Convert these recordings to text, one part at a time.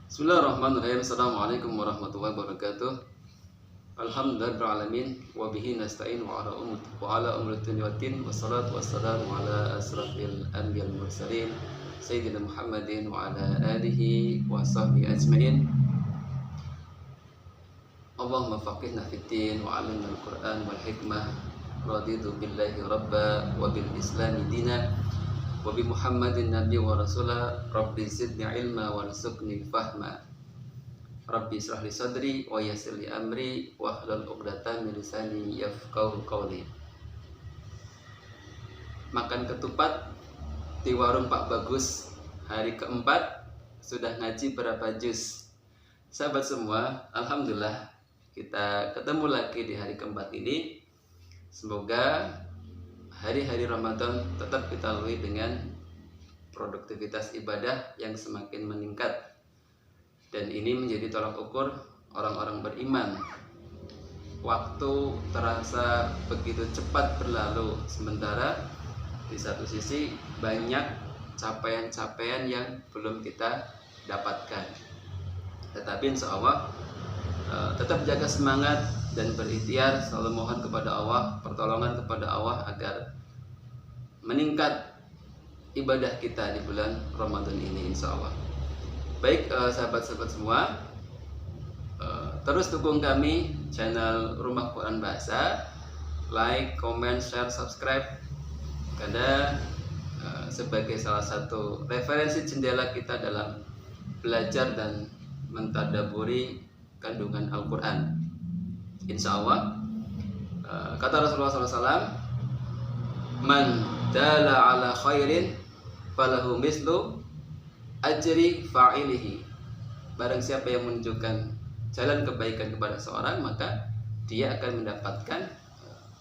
Bismillahirrahmanirrahim. Assalamualaikum warahmatullahi wabarakatuh. Alhamdulillahirrahmanirrahim. Wabihi nasta'in wa ala umri dunya waddin. Wassalatu wassalamu ala asrafil anbiya'il mursalin Sayyidina Muhammadin wa ala alihi wa sahbihi ajma'in. Allahumma faqihna fiddin wa alimna al-Qur'an wal hikmah. Raditu billahi rabba wa bil islami dina wa bi Muhammadin nabi wa rasulah. Rabbi zidni ilma warzuqni fahma. Rabbi israh li sadri wa yassir li amri wa hlul 'uqdatam min lisani yafqahu qawli. Makan ketupat di warung Pak Bagus hari keempat. Sudah ngaji berapa juz? Sahabat semua, alhamdulillah kita ketemu lagi di hari keempat ini. Semoga hari-hari Ramadan tetap kita lalui dengan produktivitas ibadah yang semakin meningkat, dan ini menjadi tolak ukur orang-orang beriman. Waktu terasa begitu cepat berlalu, sementara di satu sisi banyak capaian-capaian yang belum kita dapatkan. Tetapi insya Allah tetap jaga semangat dan berikhtiar, selalu mohon kepada Allah, pertolongan kepada Allah agar meningkat ibadah kita di bulan Ramadan ini insya Allah. Baik sahabat-sahabat semua, terus dukung kami channel Rumah Quran Bahasa, like, comment, share, subscribe, karena sebagai salah satu referensi jendela kita dalam belajar dan mentadaburi kandungan Al-Quran. Insya Allah, kata Rasulullah SAW, man dala ala khairin falahu mislu ajri fa'ilihi. Barang siapa yang menunjukkan jalan kebaikan kepada seorang, maka dia akan mendapatkan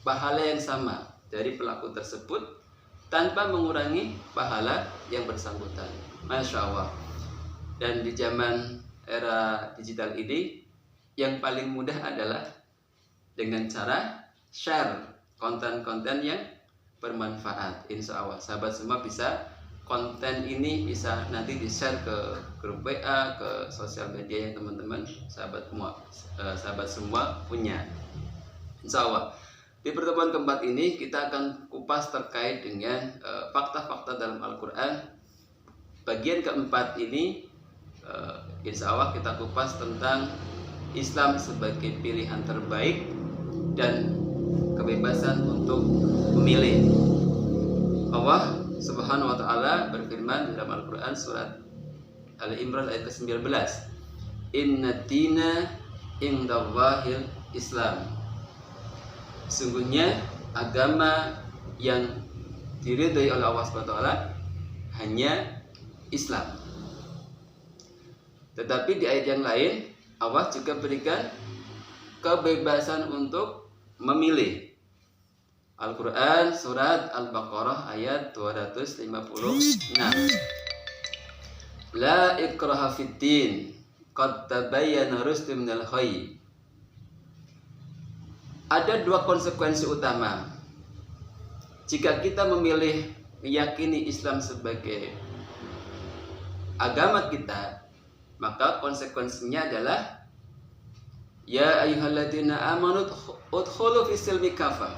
pahala yang sama dari pelaku tersebut tanpa mengurangi pahala yang bersangkutan. Masya Allah. Dan di zaman era digital ini, yang paling mudah adalah dengan cara share konten-konten yang bermanfaat. Insya Allah sahabat semua bisa, konten ini bisa nanti di-share ke grup WA, ke sosial media yang teman-teman sahabat semua punya. Insya Allah di pertemuan keempat ini kita akan kupas terkait dengan fakta-fakta dalam Al-Quran. Bagian keempat ini insya Allah kita kupas tentang Islam sebagai pilihan terbaik dan kebebasan untuk memilih. Allah Subhanahu wa ta'ala berfirman dalam Al-Quran surat Ali Imran ayat ke-19, Inna dina indallahil Islam. Sungguhnya agama yang diridhai oleh Allah Subhanahu wa ta'ala hanya Islam. Tetapi di ayat yang lain Allah juga berikan kebebasan untuk memilih. Al-Quran surat Al-Baqarah ayat 256. La ikraha fiddin qad tabayyana rusdu minal ghayy. Ada dua konsekuensi utama jika kita memilih meyakini Islam sebagai agama kita. Maka konsekuensinya adalah ya ayyuhalladzina amanu udkhulu fis-silmi kafah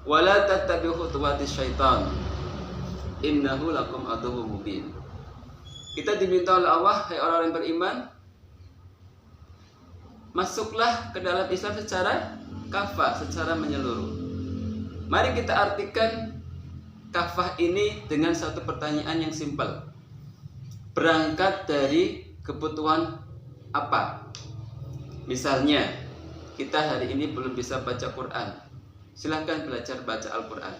wa la tattabi'u khutuwatis syaitan innahu lakum aduwwum mubin. Kita diminta oleh Allah, hai orang-orang yang beriman, masuklah ke dalam Islam secara kafah, secara menyeluruh. Mari kita artikan kafah ini dengan satu pertanyaan yang simpel. Berangkat dari kebutuhan apa? Misalnya, kita hari ini belum bisa baca Quran, silahkan belajar baca Al-Quran.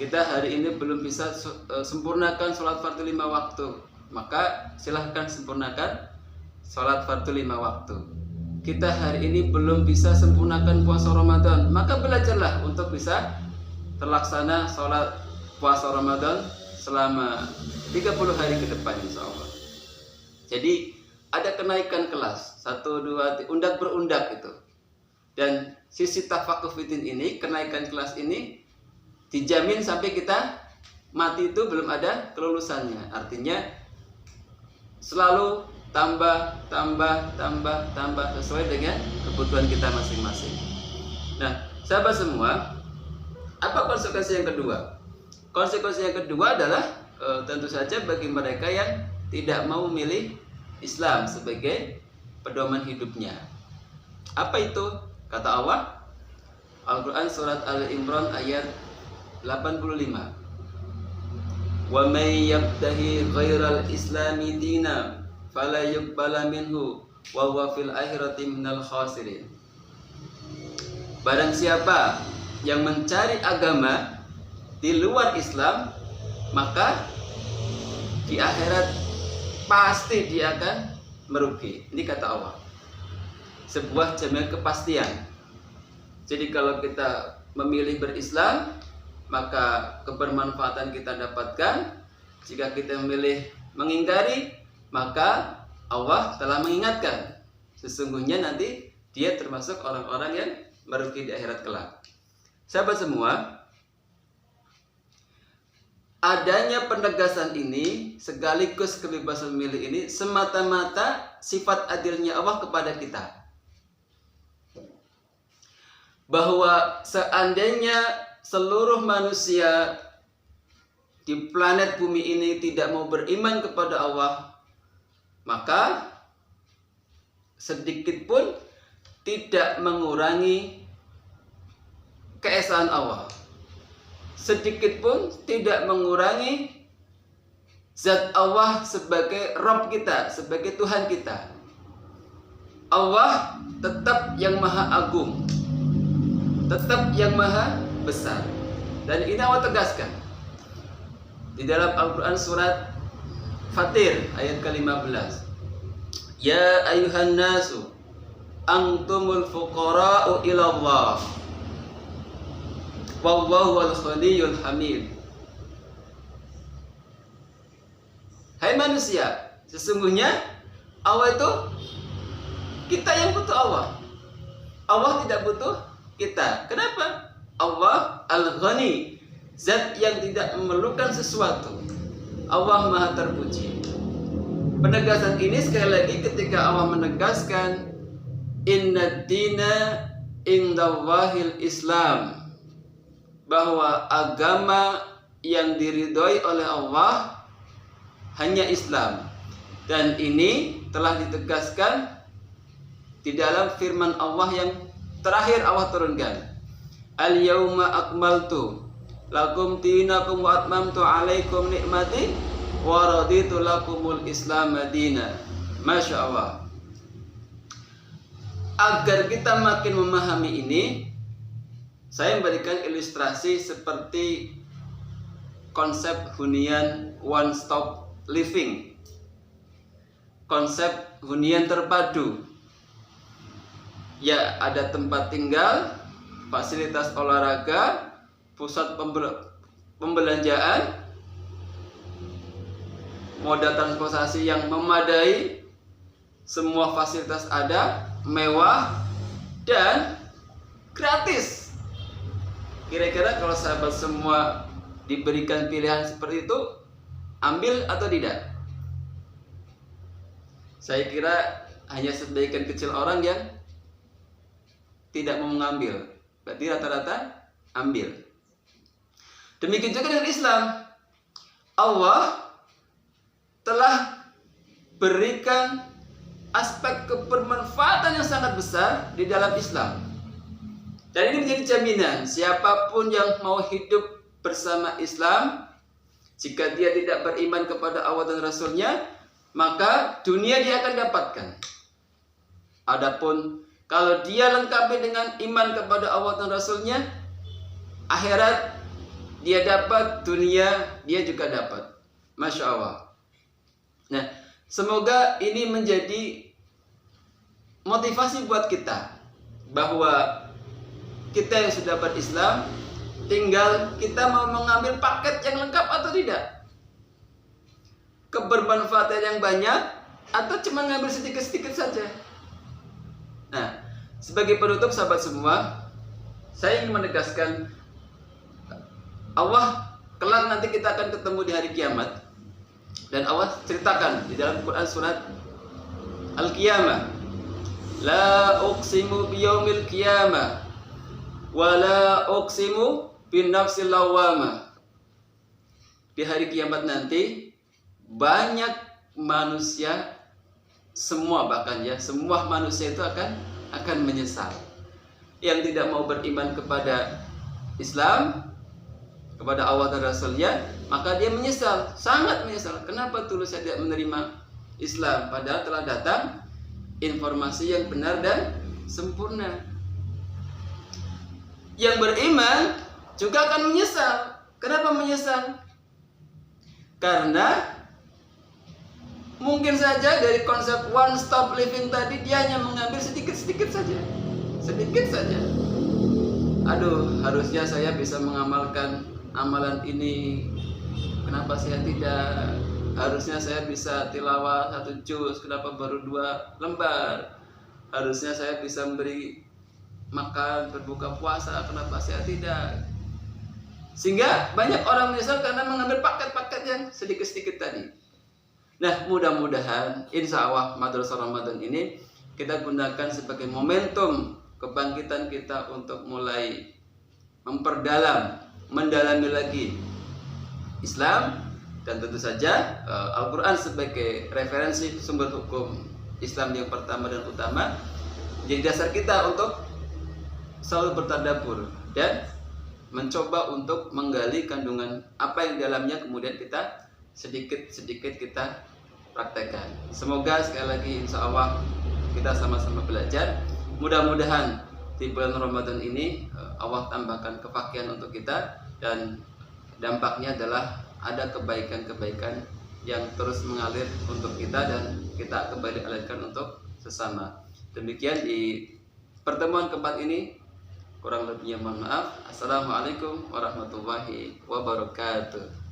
Kita hari ini belum bisa sempurnakan sholat fardu 5 waktu, maka silahkan sempurnakan sholat fardu 5 waktu. Kita hari ini belum bisa sempurnakan puasa Ramadan, maka belajarlah untuk bisa terlaksana sholat puasa Ramadan selama 30 hari ke depan insya Allah. Jadi ada kenaikan kelas 1, 2, undak berundak itu. Dan sisi tafakuh fiddin ini, kenaikan kelas ini dijamin sampai kita mati itu belum ada kelulusannya. Artinya selalu tambah sesuai dengan kebutuhan kita masing-masing. Nah, sahabat semua, apa konsekuensi yang kedua? Konsekuensi yang kedua adalah tentu saja bagi mereka yang tidak mau memilih Islam sebagai pedoman hidupnya. Apa itu? Kata Allah, Al-Quran surat Al-Imran ayat 85. Wa may yabtahi ghairal islami dina fala yuqbala minhu wa huwa fil akhirati minal khasirin. Barang siapa yang mencari agama di luar Islam, maka di akhirat pasti dia akan merugi. Ini kata Allah. Sebuah jaminan kepastian. Jadi kalau kita memilih berislam, maka kebermanfaatan kita dapatkan. Jika kita memilih mengingkari, maka Allah telah mengingatkan sesungguhnya nanti dia termasuk orang-orang yang merugi di akhirat kelak. Sahabat semua, adanya penegasan ini sekaligus kebebasan memilih ini semata-mata sifat adilnya Allah kepada kita. Bahwa seandainya seluruh manusia di planet bumi ini tidak mau beriman kepada Allah, maka sedikit pun tidak mengurangi keesaan Allah, sedikit pun tidak mengurangi zat Allah sebagai Rabb kita, sebagai Tuhan kita. Allah tetap yang maha agung, tetap yang maha besar. Dan ini Allah tegaskan di dalam Al-Quran surat Fatir ayat ke-15. Ya ayuhan nasu antumul fuqara'u ilallah wallahu al-ghaniyul hamid. Hai manusia, sesungguhnya Allah itu kita yang butuh Allah. Allah tidak butuh kita. Kenapa? Allah al-ghani, zat yang tidak memerlukan sesuatu. Allah maha terpuji. Penegasan ini sekali lagi ketika Allah menegaskan inna dina indallahil Islam, bahwa agama yang diridhoi oleh Allah hanya Islam. Dan ini telah ditegaskan di dalam firman Allah yang terakhir Allah turunkan. Al-yawma akmaltu lakum dinakum wa atmamtu alaikum nikmati wa raditu lakumul Islam madina. Masya Allah. Agar kita makin memahami ini, saya memberikan ilustrasi seperti konsep hunian one stop living, konsep hunian terpadu. Ya, ada tempat tinggal, fasilitas olahraga, pusat pembelanjaan, moda transportasi yang memadai, semua fasilitas ada, mewah dan gratis. Kira-kira kalau sahabat semua diberikan pilihan seperti itu, ambil atau tidak? Saya kira hanya sebagian kecil orang yang tidak mau mengambil. Berarti rata-rata ambil. Demikian juga dengan Islam. Allah telah berikan aspek kebermanfaatan yang sangat besar di dalam Islam. Dan ini menjadi jaminan siapapun yang mau hidup bersama Islam, jika dia tidak beriman kepada Allah dan Rasulnya, maka dunia dia akan dapatkan. Adapun kalau dia lengkapi dengan iman kepada Allah dan Rasulnya, akhirat dia dapat, dunia dia juga dapat. Masya Allah. Nah, semoga ini menjadi motivasi buat kita, bahwa kita yang sudah berislam, tinggal kita mau mengambil paket yang lengkap atau tidak, kebermanfaatan yang banyak atau cuma ngambil sedikit-sedikit saja. Nah, sebagai penutup sahabat semua, saya ingin menegaskan, Allah kelak nanti kita akan ketemu di hari kiamat. Dan Allah ceritakan di dalam Quran surat Al-Qiyamah, la uqsimu biyaumil qiyamah wa la uqsimu bin nafsil lawwamah. Di hari kiamat nanti banyak manusia, semua bahkan ya, semua manusia itu akan menyesal. Yang tidak mau beriman kepada Islam, kepada Allah dan Rasulnya, maka dia menyesal, sangat menyesal. Kenapa dulu saya tidak menerima Islam, padahal telah datang informasi yang benar dan sempurna. Yang beriman juga akan menyesal. Kenapa menyesal? Karena mungkin saja dari konsep one stop living tadi dia hanya mengambil sedikit-sedikit saja. Sedikit saja. Aduh, harusnya saya bisa mengamalkan amalan ini. Kenapa saya tidak? Harusnya saya bisa tilawah 1 juz, kenapa baru 2 lembar? Harusnya saya bisa memberi makan berbuka puasa, kenapa saya tidak? Sehingga banyak orang menyesal karena mengambil paket-paket yang sedikit-sedikit tadi. Nah, mudah-mudahan insya Allah Madrasah Ramadan ini kita gunakan sebagai momentum kebangkitan kita untuk mulai memperdalam, mendalami lagi Islam, dan tentu saja Al-Quran sebagai referensi sumber hukum Islam yang pertama dan utama jadi dasar kita untuk selalu bertadabbur dan mencoba untuk menggali kandungan apa yang di dalamnya, kemudian kita sedikit-sedikit kita praktekkan. Semoga sekali lagi insya Allah kita sama-sama belajar. Mudah-mudahan di bulan Ramadan ini Allah tambahkan kefakihan untuk kita, dan dampaknya adalah ada kebaikan-kebaikan yang terus mengalir untuk kita dan kita kembali alirkan untuk sesama. Demikian di pertemuan keempat ini, kurang lebihnya mohon maaf. Assalamualaikum warahmatullahi wabarakatuh.